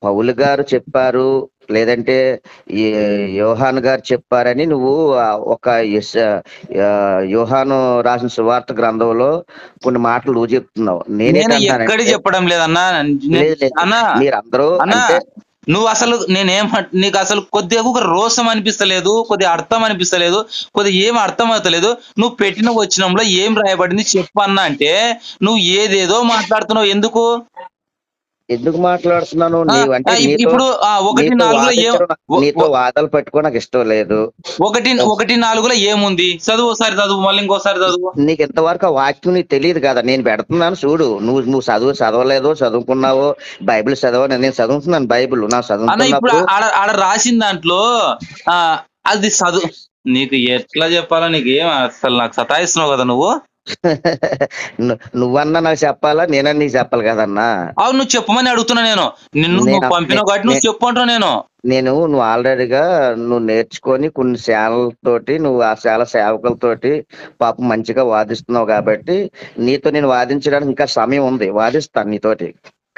పౌలు గారు చెప్పారు, లేదంటే ఈ యోహాను గారు చెప్పారని నువ్వు ఒక యోహాను రాసిన సువార్త గ్రంథంలో కొన్ని మాటలు నువ్వు చెప్తున్నావు. నేను ఎక్కడి నేనేటన్నానంటే చెప్పడం లేదన్నా. లేదు లేదు, అన్నా మీరందరూ అన్నా అంటే నువ్వు అసలు నీకు అసలు కొద్దిగా ఒక రోసం అనిపిస్తలేదు, కొద్దిగా అర్థం అనిపిస్తలేదు, కొద్దిగా ఏం అర్థం అవుతలేదు. నువ్వు పెట్టిన వచనంలో ఏం రాయబడింది చెప్పన్నా అంటే నువ్వు ఏదేదో మాట్లాడుతున్నావు. ఎందుకు ఎందుకు మాట్లాడుతున్నాను? నీవంటే నీతో ఇప్పుడు 1:4 నీతో వాదాలు పెట్టుకో నాకు ఇష్టం లేదు. 1:4 ఏముంది? చదువు ఒకసారి, చదువు మళ్ళీ ఇంకోసారి చదువు. నీకు ఇంతవరకు ఆ వాక్యం నీకు తెలియదు కదా, నేను పెడుతున్నాను చూడు. నువ్వు చదవలేదో, చదువుకున్నావో, బైబిల్ నేను చదువుతున్నాను బైబిల్. నా ఇప్పుడు చదువుతున్నప్పుడు ఆడ రాసిన దాంట్లో అది చదువు. నీకు ఎట్లా చెప్పాలా? నీకు ఏం అసలు నాకు సతాయిస్తున్నావు కదా నువ్వు. నువ్వన్నా నాకు చెప్పాలా, నేనన్నా నీకు చెప్పాలి కదన్నా. అవును, నువ్వు చెప్పమని అడుగుతున్నా. నువ్వు పంపిన కాబట్టి నువ్వు చెప్పు అంటున్నా. నువ్వు ఆల్రెడీగా నువ్వు నేర్చుకొని కొన్ని సేవలతోటి, నువ్వు ఆ సేవకులతోటి పాపం మంచిగా వాదిస్తున్నావు కాబట్టి నీతో నేను వాదించడానికి ఇంకా సమయం ఉంది. వాదిస్తాను నీతోటి,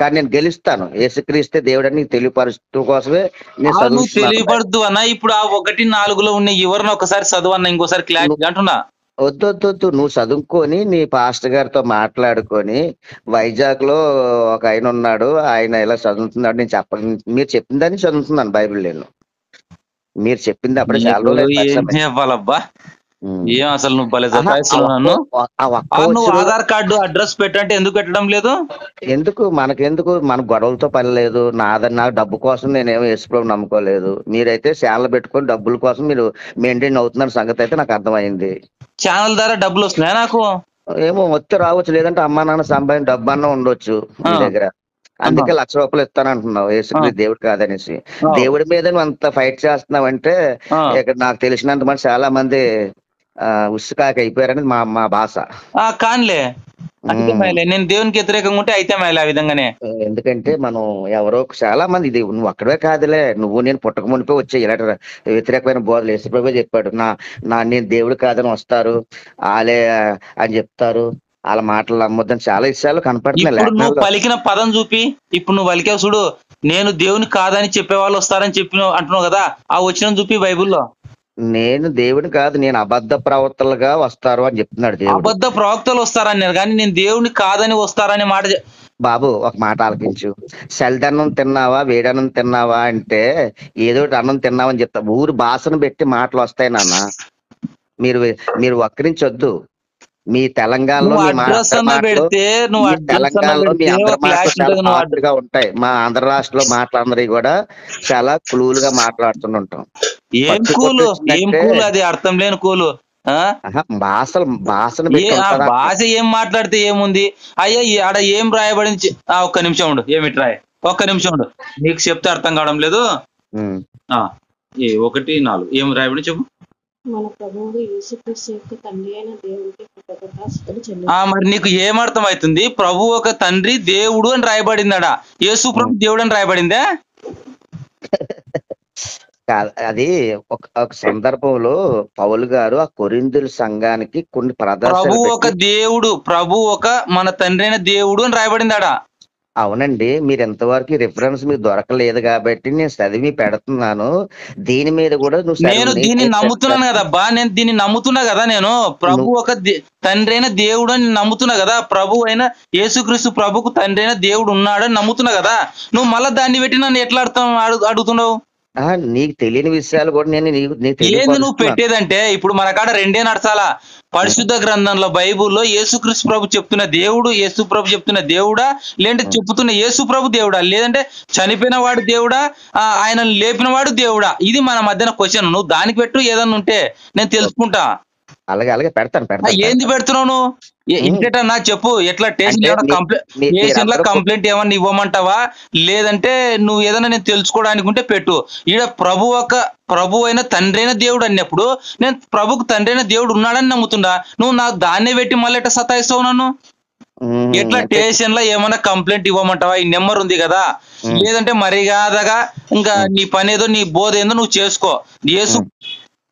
కానీ నేను గెలుస్తాను. యేసుక్రీస్తే దేవుడని నీకు తెలియపరచడం కోసమే నేను తెలియపడద్దు అన్న. ఇప్పుడు ఆ 1:4 ఉన్న ఎవరిని ఒకసారి చదువు అన్న, ఇంకోసారి క్లారిటీ అంటున్నా. వద్దొద్దు, నువ్వు చదువుకొని నీ పాస్టర్ గారితో మాట్లాడుకొని, వైజాగ్ లో ఒక ఆయన ఉన్నాడు, ఆయన ఇలా చదువుతున్నాడు, నేను మీరు చెప్పిందని చదువుతున్నాను బైబిల్. మీరు చెప్పింది అప్పుడే చాలా రోజులు చెప్పాలబ్బా. ఏం అసలు నువ్వు భలే సతాయిస్తున్నావు నన్ను. నువ్వు ఆధార్ కార్డు అడ్రస్ పెట్టంటే ఎందుకు పెట్టడం లేదు? మనకెందుకు? మన గొడవలతో పని లేదు. నా డబ్బు కోసం నేనేమో యేసుప్రభు నమ్ముకోలేదు. మీరైతే ఛానల్ పెట్టుకొని డబ్బుల కోసం మీరు మెయింటైన్ అవుతున్న సంగతి అయితే నాకు అర్థమైంది. ఛానల్ ద్వారా డబ్బులు వస్తున్నాయా నాకు? ఏమో వచ్చి రావచ్చు, లేదంటే అమ్మా నాన్న సంపాదించిన డబ్బు అన్న ఉండొచ్చు మీ దగ్గర. అందుకే ₹1,00,000 ఇస్తానంటున్నావు యేసుక్రీస్తు దేవుడు కాదనేసి. దేవుడి మీద నువ్వు అంత ఫైట్ చేస్తున్నావు అంటే ఇక్కడ నాకు తెలిసినంత మంది చాలా మంది ఉసుకాక అయిపోయారని మా భాష. కానిలే, నేను దేవునికి వ్యతిరేకంగా ఉంటే అయితే మేలే ఆ విధంగానే. ఎందుకంటే మనం ఎవరో చాలా మంది, ఇది నువ్వు అక్కడే కాదులే, నువ్వు నేను పుట్టక మునిపే వచ్చే ఇలాంటి వ్యతిరేకమైన బోధలు యేసుప్రభువే చెప్పాడు. నేను దేవుడు కాదని వస్తారు వాళ్ళే అని చెప్తారు, వాళ్ళ మాటలు నమ్మొద్దని చాలా విషయాలు కనపడుతున్నాయి. నువ్వు పలికిన పదం చూపి, ఇప్పుడు నువ్వు పలికావు చూడు, నేను దేవుని కాదని చెప్పే వాళ్ళు వస్తారని చెప్పిన అంటున్నావు కదా, ఆ వచనం చూపి బైబిల్లో. నేను దేవుని కాదు, నేను అబద్ధ ప్రవక్తలుగా వస్తారు అని చెప్తున్నాడు దేవుడు. అబద్ధ ప్రవక్తలు వస్తారన్నారు కానీ నేను దేవుని కాదని వస్తారనే మాట. బాబు ఒక మాట ఆలకించు. చలిదన్నం తిన్నావా, వేడన్నం తిన్నావా అంటే ఏదో అన్నం తిన్నావని చెప్తా. ఊరు భాషను పెట్టి మాటలు వస్తాయి నాన్న. మీరు వక్రించొద్దు. మీ తెలంగాణలో తెలంగాణలో మీ అందరి మాటలు చాలా హార్డ్గా ఉంటాయి. మా ఆంధ్ర రాష్ట్రంలో మాటలందరి కూడా చాలా కూలుగా మాట్లాడుతుంటాం. ఏం కూలు? అది అర్థం లేని కూలు. భాష ఏం మాట్లాడితే ఏముంది అయ్యా? ఆడ ఏం రాయబడింది? ఒక్క నిమిషం ఉండు. ఏమిటి రాయ? ఒక్క నిమిషం ఉండు, నీకు చెప్తే అర్థం కావడం లేదు. 1:4 ఏం రాయబడి చెప్పు. మన ప్రభువు యేసుక్రీస్తు యొక్క తండ్రి అయిన దేవుడికి కృతజ్ఞతాస్తుతులు చెల్లించు. మరి నీకు ఏమర్థం అవుతుంది? ప్రభు ఒక తండ్రి దేవుడు అని రాయబడిందా? యేసు ప్రభు దేవుడు అని రాయబడిందే? అది ఒక సందర్భంలో పౌలు గారు ఆ కొరింథీయుల సంఘానికి కొన్ని ప్రభు ఒక దేవుడు, ప్రభు ఒక మన తండ్రి అయిన దేవుడు అని రాయబడిందా? అవునండి, మీరు ఎంతవరకు రిఫరెన్స్ మీకు దొరకలేదు కాబట్టి నేను చదివి పెడుతున్నాను. దీని మీద కూడా నేను దీన్ని నమ్ముతున్నాను కదబ్బా. నేను దీన్ని నమ్ముతున్నా కదా. నేను ప్రభు ఒక తండ్రి అయిన దేవుడు అని నమ్ముతున్నా కదా. ప్రభు అయిన యేసుక్రీస్తు ప్రభుకు తండ్రి అయిన దేవుడు ఉన్నాడని నమ్ముతున్నా కదా. నువ్వు మళ్ళీ దాన్ని పెట్టి నన్ను ఎట్లా అడుగుతున్నావు? నీకు తెలియని విషయాలు కూడా నేను ఏంది నువ్వు పెట్టేదంటే, ఇప్పుడు మన కాడ రెండే నడచాలా. పరిశుద్ధ గ్రంథంలో బైబుల్లో యేసుక్రీస్తు ప్రభు చెప్తున్న దేవుడు యేసు ప్రభు చెప్తున్న దేవుడా, లేదంటే చెప్తున్న యేసు ప్రభు దేవుడా, లేదంటే చనిపోయిన వాడు దేవుడా, ఆయన లేపిన వాడు దేవుడా? ఇది మన మధ్యన క్వశ్చన్. నువ్వు దానికి పెట్టు, ఏదన్నా ఉంటే నేను తెలుసుకుంటా. అలాగే పెడతాను. ఏంది పెడుతున్నావు నువ్వు? ఇంకేటన్నా చెప్పు. ఎట్లా స్టేషన్ కంప్లైంట్ ఏమన్నా ఇవ్వమంటావా, లేదంటే నువ్వు ఏదైనా నేను తెలుసుకోవడానికి ఉంటే పెట్టు. ఈడ ప్రభు అయిన తండ్రి అయిన దేవుడు అన్నప్పుడు నేను ప్రభుకు తండ్రి అయిన దేవుడు ఉన్నాడని నమ్ముతుండా. నువ్వు నాకు దాన్నే పెట్టి మళ్ళీ ఎట్లా సతాయిస్తావు నన్ను? ఎట్లా స్టేషన్ లో ఏమన్నా కంప్లైంట్ ఇవ్వమంటావా? ఈ నెంబర్ ఉంది కదా, లేదంటే మర్యాదగా ఇంకా నీ పని ఏదో నీ బోధ ఏందో నువ్వు చేసుకో.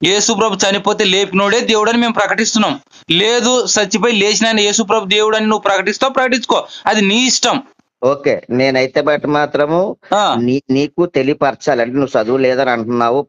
యేసు ప్రభు చనిపోతే లేపినోడే దేవుడు అని మేము ప్రకటిస్తున్నాం. లేదు చచ్చిపోయి లేచిన యేసు ప్రభు దేవుడు అని నువ్వు ప్రకటిస్తావు, ప్రకటించుకో, అది నీ ఇష్టం. ఓకే. నేనైతే బట్టి మాత్రము ఆ నీకు తెలియపరచాలి. అంటే నువ్వు చదువు లేదని అంటున్నావు.